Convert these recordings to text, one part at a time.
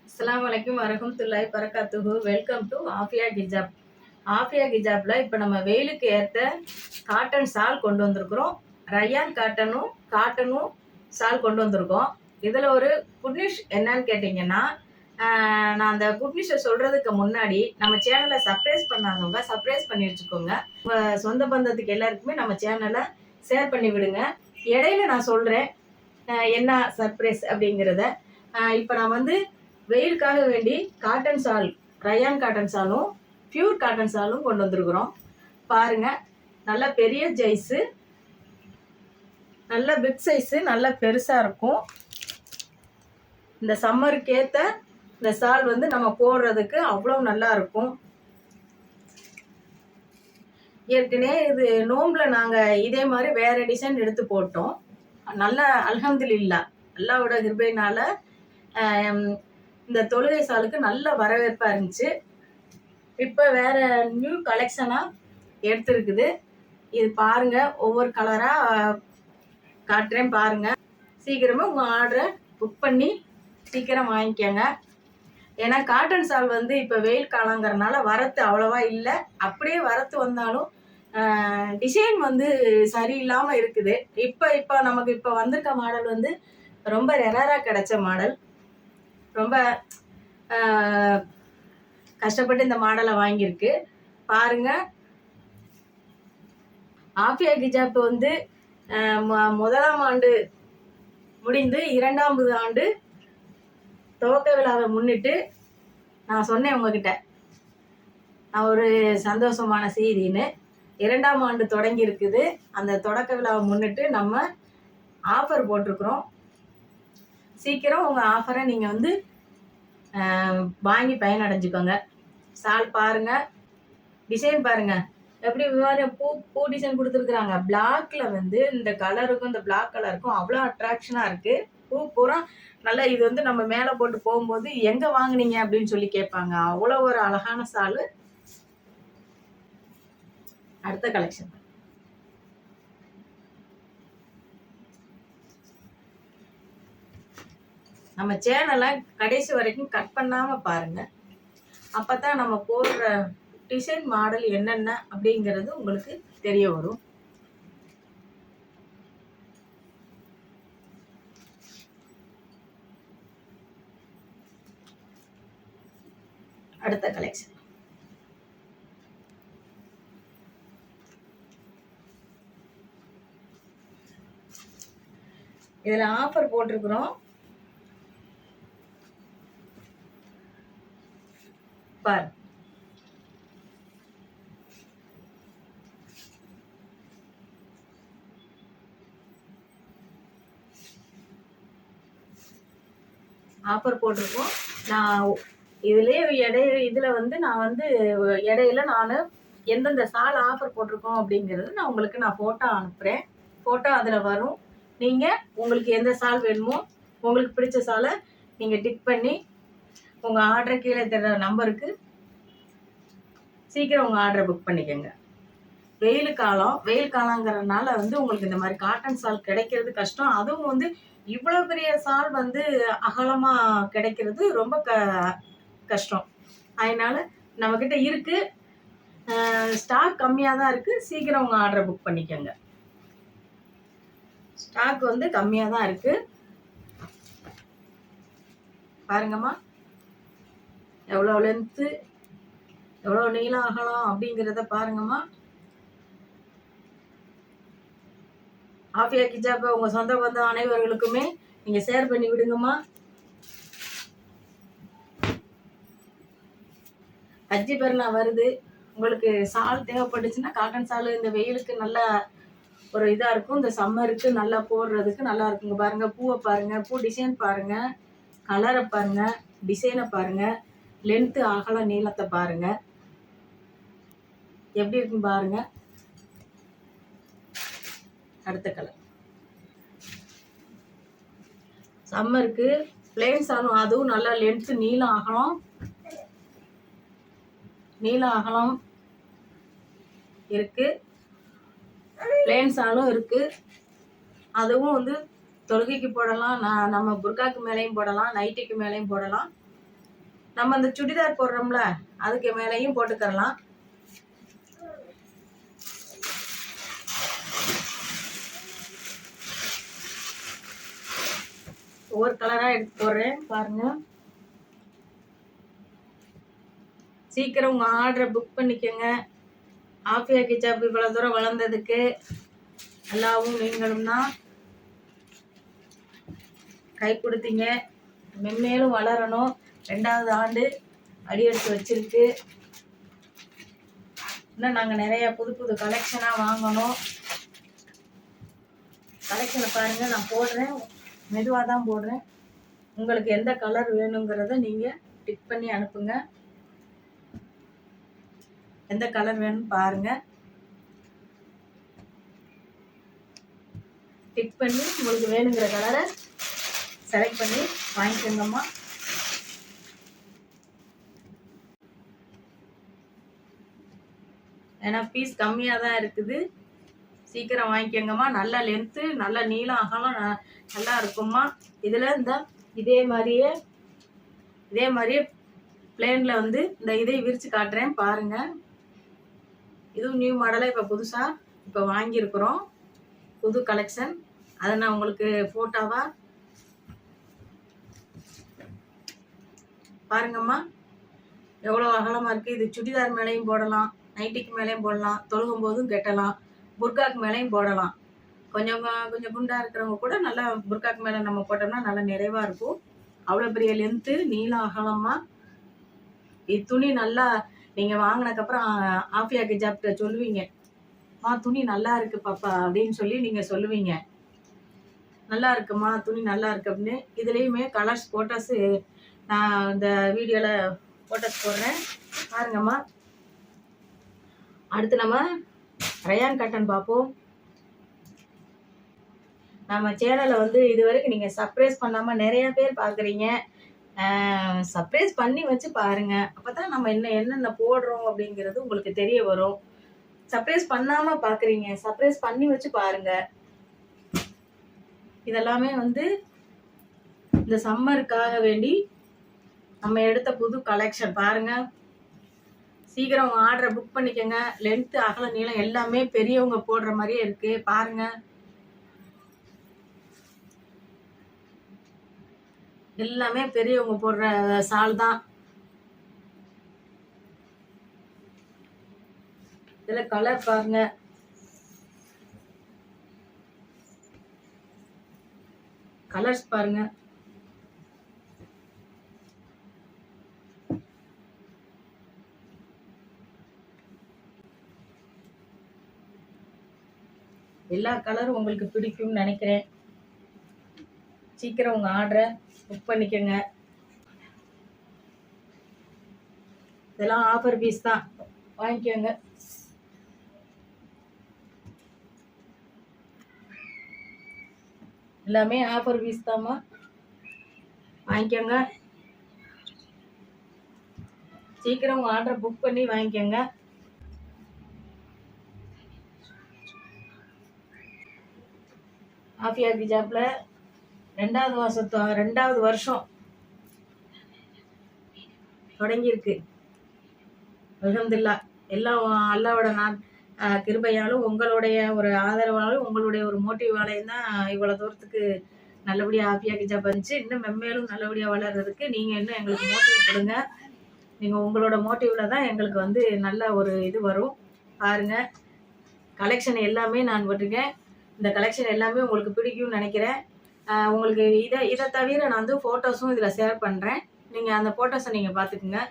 அஸ்ஸலாமு அலைக்கும் வரஹ்மத்துல்லாஹி வபரகாத்துஹு. வெல்கம் டு ஆஃபியா ஹிஜாப். ஆஃபியா ஹிஜாப்ல இப்போ நம்ம வெயிலுக்கு ஏற்ற காட்டன் ஷால் கொண்டு வந்திருக்கிறோம். ரயான் காட்டனும் ஷால் கொண்டு வந்திருக்கோம். இதில் ஒரு குட் நியூஸ் என்னன்னு கேட்டிங்கன்னா, நான் அந்த குட் நியூஸை சொல்கிறதுக்கு முன்னாடி நம்ம சேனலை சப்ஸ்கிரைப் பண்ணாதவங்க சப்ஸ்கிரைப் பண்ணி வச்சுக்கோங்க. உங்கள் சொந்த பந்தத்துக்கு எல்லாருக்குமே நம்ம சேனலை ஷேர் பண்ணி விடுங்க. இடையில நான் சொல்கிறேன் என்ன சர்ப்ரைஸ் அப்படிங்கிறத. இப்போ நான் வந்து வெயிலுக்காக வேண்டி காட்டன் ஷால், ரயான் காட்டன் ஷாலும் பியூர் காட்டன் ஷாலும் கொண்டு வந்திருக்கிறோம். பாருங்க, நல்ல பெரிய சைஸு, நல்ல பிக் சைஸு, நல்ல பெருசாக இருக்கும். இந்த சம்மருக்கு ஏற்ற இந்த ஷால் வந்து நம்ம போடுறதுக்கு அவ்வளோ நல்லா இருக்கும். ஏற்கனவே இது நோம்பில் நாங்கள் இதே மாதிரி வேறு டிசைன் எடுத்து போட்டோம். நல்லா அல்ஹம்துலில்லாஹ் அல்லாஹ்வோட கிருபையினால இந்த தொழுகை ஷாலுக்கு நல்ல வரவேற்பாக இருந்துச்சு. இப்போ வேறு நியூ கலெக்ஷனாக எடுத்துருக்குது. இது பாருங்கள், ஒவ்வொரு கலராக காட்டுறேன் பாருங்கள். சீக்கிரமாக உங்கள் ஆர்டரை புக் பண்ணி சீக்கிரம் வாங்கிக்கோங்க. ஏன்னா காட்டன் ஷால் வந்து இப்போ வெயில் காலங்கிறனால வரத்து அவ்வளோவா இல்லை. அப்படியே வரத்து வந்தாலும் டிசைன் வந்து சரியில்லாமல் இருக்குது. இப்போ நமக்கு இப்போ வந்திருக்க மாடல் வந்து ரொம்ப ரெராக கிடைச்ச மாடல். ரொம்ப கஷ்டப்பட்டு இந்த மாடலை வாங்கியிருக்கு. பாருங்க, ஆஃபியா ஹிஜாப் வந்து முதலாம் ஆண்டு முடிந்து 2வது ஆண்டு துவக்க விழாவை முன்னிட்டு நான் சொன்னேன் உங்ககிட்ட, நான் ஒரு சந்தோஷமான செய்தின்னு. 2ஆம் ஆண்டு தொடங்கி இருக்குது. அந்த தொடக்க விழாவை முன்னிட்டு நம்ம ஆஃபர் போட்டிருக்கிறோம். சீக்கிரம் உங்கள் ஆஃபரை நீங்கள் வந்து வாங்கி பயனடைஞ்சுக்கோங்க. ஷால் பாருங்கள், டிசைன் பாருங்கள், எப்படி பூ டிசைன் கொடுத்துருக்குறாங்க. பிளாக்ல வந்து இந்த கலருக்கும் இந்த பிளாக் கலருக்கும் அவ்வளோ அட்ராக்ஷனாக இருக்குது. பூ பூரா நல்லா. இது வந்து நம்ம மேலே போட்டு போகும்போது எங்கே வாங்கினீங்க அப்படின்னு சொல்லி கேட்பாங்க. அவ்வளோ ஒரு அழகான ஷாலு. அடுத்த கலெக்ஷன் நம்ம சேனலை கடைசி வரைக்கும் கட் பண்ணாமல் பாருங்கள். அப்போ தான் நம்ம போடுற டிசைன் மாடல் என்னென்ன அப்படிங்கிறது உங்களுக்கு தெரிய வரும். அடுத்த கலெக்ஷன் இதில் ஆஃபர் போட்டிருக்கிறோம் பாரு. ஆஃபர் போட்டிருக்கோம். நான் இதுலேயே இதில் வந்து நான் வந்து இடையில நான் எந்தெந்த ஷால் ஆஃபர் போட்டிருக்கோம் அப்படிங்கிறது நான் உங்களுக்கு ஃபோட்டோ அனுப்புகிறேன். ஃபோட்டோ அதில் வரும். நீங்கள் உங்களுக்கு எந்த ஷால் வேணுமோ உங்களுக்கு பிடிச்ச ஷாலை நீங்கள் டிக் பண்ணி உங்கள் ஆர்டரை கீழே தர நம்பருக்கு சீக்கிரம் உங்கள் ஆர்டரை புக் பண்ணிக்கோங்க. வெயில் காலங்கிறதுனால வந்து உங்களுக்கு இந்த மாதிரி காட்டன் ஷால் கிடைக்கிறது கஷ்டம். அதுவும் வந்து இவ்வளோ பெரிய ஷால் வந்து அகலமாக கிடைக்கிறது ரொம்ப கஷ்டம். அதனால் நம்மக்கிட்ட இருக்குது, ஸ்டாக் கம்மியாக தான் இருக்குது. சீக்கிரம் உங்கள் ஆர்டரை புக் பண்ணிக்கோங்க. ஸ்டாக் வந்து கம்மியாக தான் இருக்குது. பாருங்கம்மா, எவ்வளோ லென்த்து, எவ்வளோ நீளம் அகலம் அப்படிங்கிறத பாருங்கம்மா. ஆஃபியா ஹிஜாப்பை உங்கள் சொந்த பந்தம் அனைவர்களுக்குமே நீங்கள் ஷேர் பண்ணி விடுங்கம்மா. ஹஜ்ஜி பெருநாள் வருது. உங்களுக்கு ஷால் தேவைப்பட்டுச்சுன்னா காட்டன் ஷால் இந்த வெயிலுக்கு நல்லா ஒரு இதாக இருக்கும். இந்த சம்மருக்கு நல்லா போடுறதுக்கு நல்லா இருக்குங்க. பாருங்கள், பூவை பாருங்கள், பூ டிசைன் பாருங்கள், கலரை பாருங்கள், டிசைனை பாருங்கள், லென்த்து அகல நீளத்தை பாருங்கள், எப்படி இருக்குன்னு பாருங்கள். அடுத்த கலர் சம்மருக்கு பிளேன் ஷாலும், அதுவும் நல்லா லென்த்து நீளம் அகலம் இருக்குது. பிளேன் ஷாலும் இருக்குது. அதுவும் வந்து தொழுகைக்கு போடலாம், நம்ம புர்காக்கு மேலேயும் போடலாம், நைட்டிக்கு மேலேயும் போடலாம். நம்ம அந்த சுடிதார் போடுறோம்ல அதுக்கு மேலேயும் போட்டுக்கரலாம். ஒவ்வொரு கலரா எடுத்து போடுறேன் பாருங்க. சீக்கிரம் உங்க ஆர்டரை புக் பண்ணிக்கோங்க. ஆஃபியா கிச்சாப் இவ்வளவு தூரம் வளர்ந்ததுக்கு எல்லாவும் நீங்களும் தான் கை கொடுத்தீங்க. மென்மேலும் வளரணும். 2வது ஆண்டு அடியெடுத்து வச்சிருக்கு. இன்னும் நாங்கள் நிறைய புது புது கலெக்ஷனாக வாங்கணும். கலெக்ஷனை பாருங்கள், நான் போடுறேன், மெதுவாக தான் போடுறேன். உங்களுக்கு எந்த கலர் வேணுங்கிறத நீங்கள் டிக் பண்ணி அனுப்புங்க. எந்த கலர் வேணும்னு பாருங்கள், டிக் பண்ணி உங்களுக்கு வேணுங்கிற கலரை செலக்ட் பண்ணி வாங்கிக்கோங்கம்மா. ஏன்னா பீஸ் கம்மியாக தான் இருக்குது. சீக்கிரம் வாங்கிக்கோங்கம்மா. நல்ல லென்த்து, நல்ல நீளம், அகலம் நல்லா இருக்கும்மா. இதில் இந்த இதே மாதிரியே பிளேனில் வந்து இந்த இதை விரித்து காட்டுறேன் பாருங்கள். இதுவும் நியூ மாடலாக இப்போ புதுசாக இப்போ வாங்கியிருக்கிறோம், புது கலெக்ஷன். அதை நான் உங்களுக்கு ஃபோட்டோவாக பாருங்கம்மா. எவ்வளோ அகலமாக இருக்குது. இது சுடிதார் மேலேயும் போடலாம், நைட்டிக்கு மேலேயும் போடலாம், தொழுகும் போதும் கெட்டலாம், புர்காக்கு மேலேயும் போடலாம். கொஞ்சம் குண்டாக இருக்கிறவங்க கூட நல்லா புர்காக்கு மேலே நம்ம போட்டோம்னா நல்லா நிறைவாக இருக்கும். அவ்வளோ பெரிய லென்த்து, நீளம், அகலமாக. இது துணி நல்லா நீங்கள் வாங்கினதுக்கப்புறம் ஆஃபியா கிச்சாப்கிட்ட சொல்லுவீங்க, துணி நல்லா இருக்கு பாப்பா அப்படின்னு சொல்லி நீங்கள் சொல்லுவீங்க. நல்லா இருக்குமா, துணி நல்லா இருக்கு அப்படின்னு. இதுலேயுமே கலர்ஸ் ஃபோட்டோஸு நான் இந்த வீடியோவில் ஃபோட்டோஸ் போடுறேன் பாருங்கம்மா. அடுத்து நம்ம ரயான் காட்டன் பார்ப்போம். நம்ம சேனலை வந்து இது வரைக்கும் நீங்கள் சப்ஸ்கிரைப் பண்ணாமல் நிறைய பேர் பார்க்குறீங்க. சப்ஸ்கிரைப் பண்ணி வச்சு பாருங்கள். அப்போ தான் நம்ம என்னென்ன போடுறோம் அப்படிங்கிறது உங்களுக்கு தெரிய வரும். சப்ஸ்கிரைப் பண்ணாமல் பார்க்குறீங்க, சப்ஸ்கிரைப் பண்ணி வச்சு பாருங்கள். இதெல்லாமே வந்து இந்த சம்மருக்காக வேண்டி நம்ம எடுத்த புது கலெக்ஷன் பாருங்கள். சீக்கிரம் உங்கள் ஆர்டரை புக் பண்ணிக்கோங்க. லென்த்து, அகல, நீளம் எல்லாமே பெரியவங்க போடுற மாதிரியே இருக்குது பாருங்கள். எல்லாமே பெரியவங்க போடுற சால் தான். இதில் கலர் பாருங்க, கலர்ஸ் பாருங்க. எல்லா கலரும் உங்களுக்கு பிடிக்கும்னு நினைக்கிறேன். சீக்கிரம் உங்கள் ஆர்டரை புக் பண்ணிக்கோங்க. இதெல்லாம் ஆஃபர் பீஸ் தான், வாங்கிக்கோங்க. எல்லாமே ஆஃபர் பீஸ் தாம்மா, வாங்கிக்கோங்க. சீக்கிரம் உங்கள் ஆர்டரை புக் பண்ணி வாங்கிக்கோங்க. ஆஃபியா கிச்சாப்ல 2வது வருஷம் தொடங்கியிருக்கு. அல்ஹம்துலில்லாஹ். எல்லாம் அல்லாவோட கிருபையாலும் உங்களுடைய ஒரு ஆதரவாலும் உங்களுடைய ஒரு மோட்டிவாலையும் தான் இவ்வளோ தூரத்துக்கு நல்லபடியாக ஆஃபியா கிச்சாப் வந்துச்சு. இன்னும் மென்மேலும் நல்லபடியாக வளர்றதுக்கு நீங்கள் இன்னும் எங்களுக்கு மோட்டிவ் கொடுங்க. நீங்கள் உங்களோட மோட்டிவில் தான் எங்களுக்கு வந்து நல்ல ஒரு இது வரும். பாருங்கள், கலெக்ஷன் எல்லாமே நான் போட்டிருக்கேன். இந்த கலெக்ஷன் எல்லாமே உங்களுக்கு பிடிக்கும்னு நினைக்கிறேன். உங்களுக்கு இதை தவிர நான் வந்து ஃபோட்டோஸும் இதில் ஷேர் பண்ணுறேன். நீங்கள் அந்த ஃபோட்டோஸை நீங்கள் பார்த்துக்குங்க,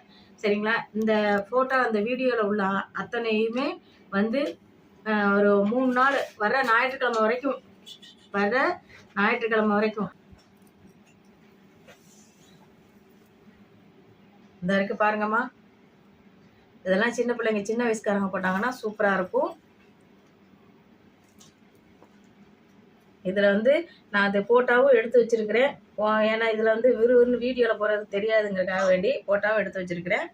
சரிங்களா? இந்த ஃபோட்டோ அந்த வீடியோவில் உள்ள அத்தனையுமே வந்து ஒரு 3 நாள் வர ஞாயிற்றுக்கிழமை வரைக்கும் இந்த இருக்குது பாருங்கம்மா. இதெல்லாம் சின்ன பிள்ளைங்க, சின்ன வயசுக்காரங்க போட்டாங்கன்னா சூப்பராக இருக்கும். இதில் வந்து நான் அந்த ஃபோட்டோவும் எடுத்து வச்சுருக்கிறேன். ஏன்னா இதில் வந்து விறுவிறுன்னு வீடியோவில் போகிறது தெரியாதுங்கிறதுக்காக வேண்டி ஃபோட்டோவும் எடுத்து வச்சுருக்கிறேன்.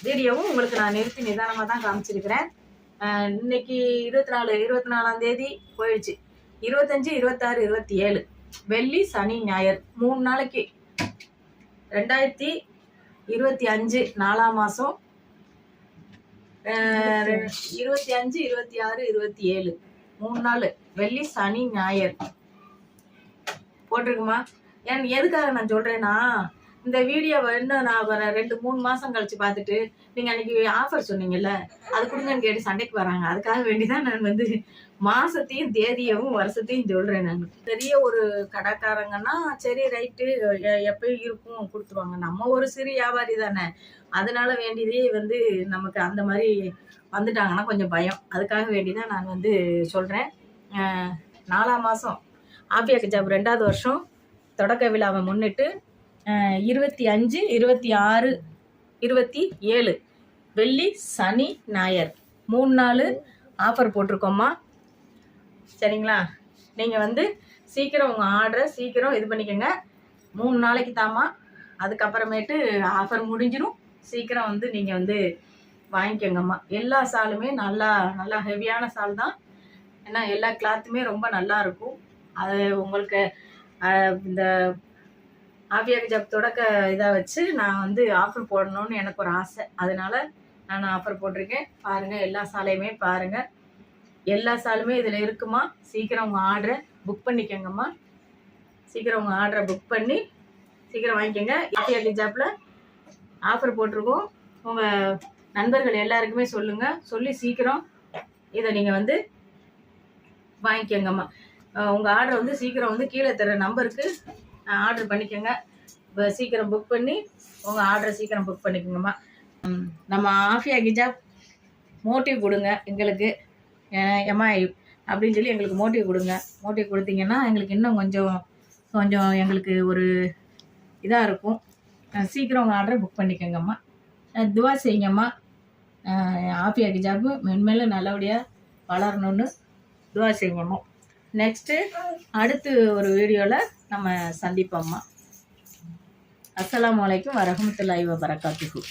வீடியோவும் உங்களுக்கு நான் நிறுத்தி நிதானமாக தான் காமிச்சிருக்கிறேன். இன்னைக்கு 24ஆம் தேதி போயிடுச்சு. 25, 26, 27 வெள்ளி, சனி, ஞாயிறு 3 நாளைக்கு 2023 25 4ஆம் மாதம் 25 26 27 3 நாள் வெள்ளி சனி ஞாயிறு போட்டிருக்குமா. எதுக்காக நான் சொல்கிறேன்னா, இந்த வீடியோவை இன்னும் நான் ஒரு 2-3 மாதம் கழிச்சு பார்த்துட்டு நீங்கள் அன்றைக்கி ஆஃபர் சொன்னீங்கல்ல அது கொடுங்கன்னு கேட்டு சண்டைக்கு வராங்க. அதுக்காக வேண்டிதான் நான் வந்து மாதத்தையும் தேதியவும் வருஷத்தையும் சொல்கிறேன். நான் பெரிய ஒரு கடைக்காரங்கன்னா சரி ரைட்டு எப்பயும் இருக்கும் கொடுத்துருவாங்க. நம்ம ஒரு சிறு வியாபாரி தானே, அதனால வேண்டியதே வந்து நமக்கு அந்த மாதிரி வந்துட்டாங்கன்னா கொஞ்சம் பயம். அதுக்காக வேண்டிதான் நான் வந்து சொல்கிறேன். 4ஆம் மாதம் ஆபியா ஹிஜாப் 2வது வருஷம் தொடக்க விழாவை முன்னிட்டு 25 26 27 வெள்ளி சனி ஞாயிறு 3 நாள் ஆஃபர் போட்டிருக்கோம்மா. சரிங்களா, நீங்கள் வந்து சீக்கிரம் உங்கள் ஆர்டரை சீக்கிரம் இது பண்ணிக்கோங்க. 3 நாளைக்கு தாம்மா, அதுக்கப்புறமேட்டு ஆஃபர் முடிஞ்சிடும். சீக்கிரம் வந்து நீங்கள் வந்து வாங்கிக்கோங்கம்மா. எல்லா சாலுமே நல்லா நல்லா ஹெவியான சால் தான். ஏன்னா எல்லா கிளாத்துமே ரொம்ப நல்லா இருக்கும். அது உங்களுக்கு இந்த ஆபியா ஹிஜாப் தொடக்க இதாக வச்சு நான் வந்து ஆஃபர் போடணும்னு எனக்கு ஒரு ஆசை. அதனால நான் ஆஃபர் போட்டிருக்கேன். பாருங்கள், எல்லா சாலையுமே பாருங்கள். எல்லா சாலுமே இதில் இருக்குமா. சீக்கிரம் உங்கள் ஆர்டரை புக் பண்ணிக்கோங்கம்மா. சீக்கிரம் உங்கள் ஆர்டரை புக் பண்ணி சீக்கிரம் வாங்கிக்கோங்க. ஆபியா ஹிஜாப்பில் ஆஃபர் போட்டிருக்கோம். உங்கள் நண்பர்கள் எல்லாருக்குமே சொல்லுங்கள். சொல்லி சீக்கிரம் இதை நீங்கள் வந்து வாங்கிக்கோங்கம்மா. உங்கள் ஆர்டரை வந்து சீக்கிரம் வந்து கீழே தர நம்பருக்கு ஆர்டர் பண்ணிக்கோங்க. சீக்கிரம் புக் பண்ணி உங்கள் ஆர்டரை சீக்கிரம் புக் பண்ணிக்கோங்கம்மா. நம்ம ஆஃபியா ஹிஜாப் மோட்டிவ் கொடுங்க எங்களுக்கு, ஏம்மா அப்படின்னு சொல்லி எங்களுக்கு மோட்டிவ் கொடுங்க. மோட்டிவ் கொடுத்தீங்கன்னா எங்களுக்கு இன்னும் கொஞ்சம் எங்களுக்கு ஒரு இதாக இருக்கும். சீக்கிரம் உங்கள் ஆர்டரை புக் பண்ணிக்கோங்கம்மா. துவா செய்யுங்கம்மா. ஆஃபியா ஹிஜாப் மென்மேலும் நல்லபடியாக வளரணும்னு துவா செய்யுங்கம்மா. நெக்ஸ்ட்டு அடுத்து ஒரு வீடியோவில் நம்ம சந்திப்போம்மா. அஸ்ஸலாமு அலைக்கும் வரஹ்மத்துல்லாஹி வபரகாத்துஹு.